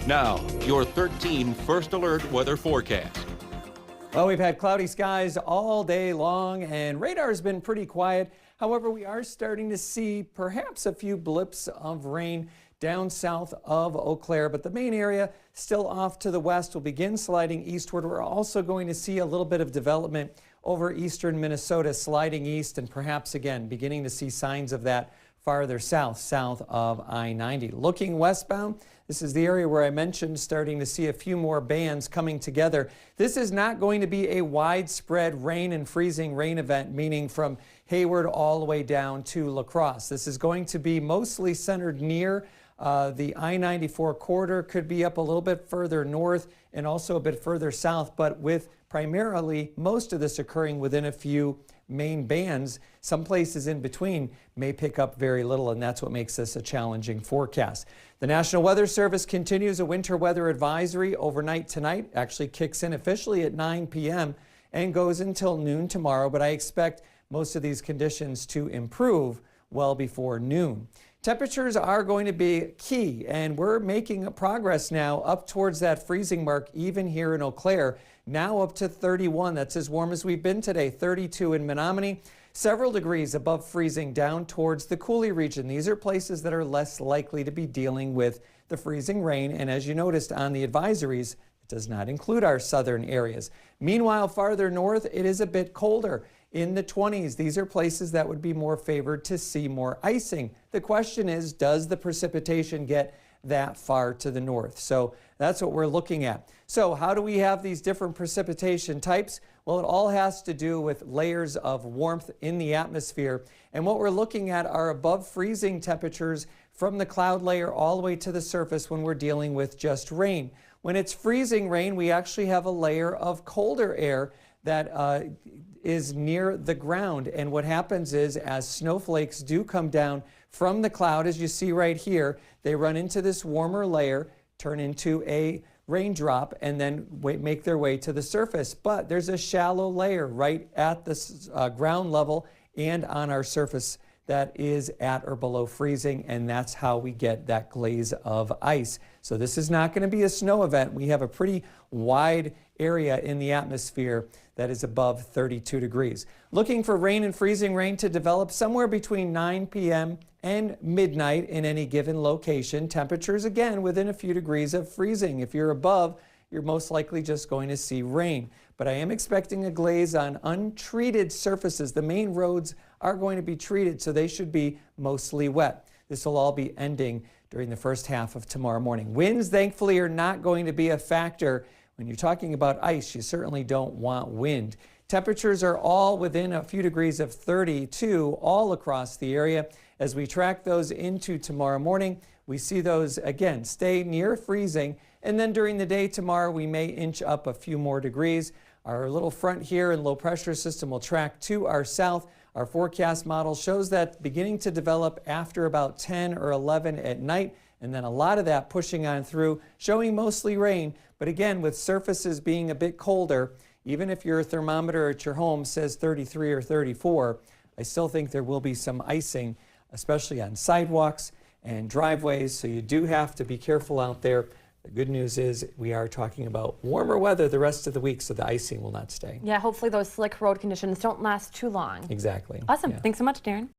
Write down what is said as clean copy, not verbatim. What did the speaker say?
Now, your 13 First Alert weather forecast. Well, we've had cloudy skies all day long and radar has been pretty quiet. However, we are starting to see perhaps a few blips of rain down south of Eau Claire, but the main area still off to the west will begin sliding eastward. We're also going to see a little bit of development over eastern Minnesota sliding east and perhaps again beginning to see signs of that farther south of I-90. Looking westbound, this is the area where I mentioned starting to see a few more bands coming together. This is not going to be a widespread rain and freezing rain event, meaning from Hayward all the way down to La Crosse. This is going to be mostly centered near the I-94 corridor, could be up a little bit further north and also a bit further south, but with primarily most of this occurring within a few main bands. Some places in between may pick up very little, and that's what makes this a challenging forecast. The National Weather Service continues a winter weather advisory overnight tonight. Actually kicks in officially at 9 p.m. and goes until noon tomorrow, but I expect most of these conditions to improve well before noon. Temperatures are going to be key, and we're making progress now up towards that freezing mark, even here in Eau Claire. Now up to 31. That's as warm as we've been today. 32 in Menominee. Several degrees above freezing down towards the Coulee region. These are places that are less likely to be dealing with the freezing rain. And as you noticed on the advisories, it does not include our southern areas. Meanwhile, farther north, it is a bit colder. In the 20s, these are places that would be more favored to see more icing. The question is, does the precipitation get that far to the north? So that's what we're looking at. So how do we have these different precipitation types? Well, it all has to do with layers of warmth in the atmosphere. And what we're looking at are above freezing temperatures from the cloud layer all the way to the surface when we're dealing with just rain. When it's freezing rain, we actually have a layer of colder air that is near the ground. And what happens is, as snowflakes do come down from the cloud, as you see right here, they run into this warmer layer, turn into a raindrop, and then make their way to the surface. But there's a shallow layer right at the ground level and on our surface that is at or below freezing, and that's how we get that glaze of ice. So this is not going to be a snow event. We have a pretty wide area in the atmosphere that is above 32 degrees. Looking for rain and freezing rain to develop somewhere between 9 p.m. and midnight in any given location. Temperatures again within a few degrees of freezing. If you're above, you're most likely just going to see rain. But I am expecting a glaze on untreated surfaces. The main roads are going to be treated, so they should be mostly wet. This will all be ending during the first half of tomorrow morning. Winds, thankfully, are not going to be a factor. When you're talking about ice, you certainly don't want wind. Temperatures are all within a few degrees of 32 all across the area. As we track those into tomorrow morning, we see those again stay near freezing, and then during the day tomorrow we may inch up a few more degrees. Our little front here and low pressure system will track to our south. Our forecast model shows that beginning to develop after about 10 or 11 at night, and then a lot of that pushing on through, showing mostly rain. But again, with surfaces being a bit colder, even if your thermometer at your home says 33 or 34, I still think there will be some icing, especially on sidewalks and driveways, so you do have to be careful out there. The good news is we are talking about warmer weather the rest of the week, so the icing will not stay. Yeah, hopefully those slick road conditions don't last too long. Exactly. Awesome. Yeah. Thanks so much, Darren.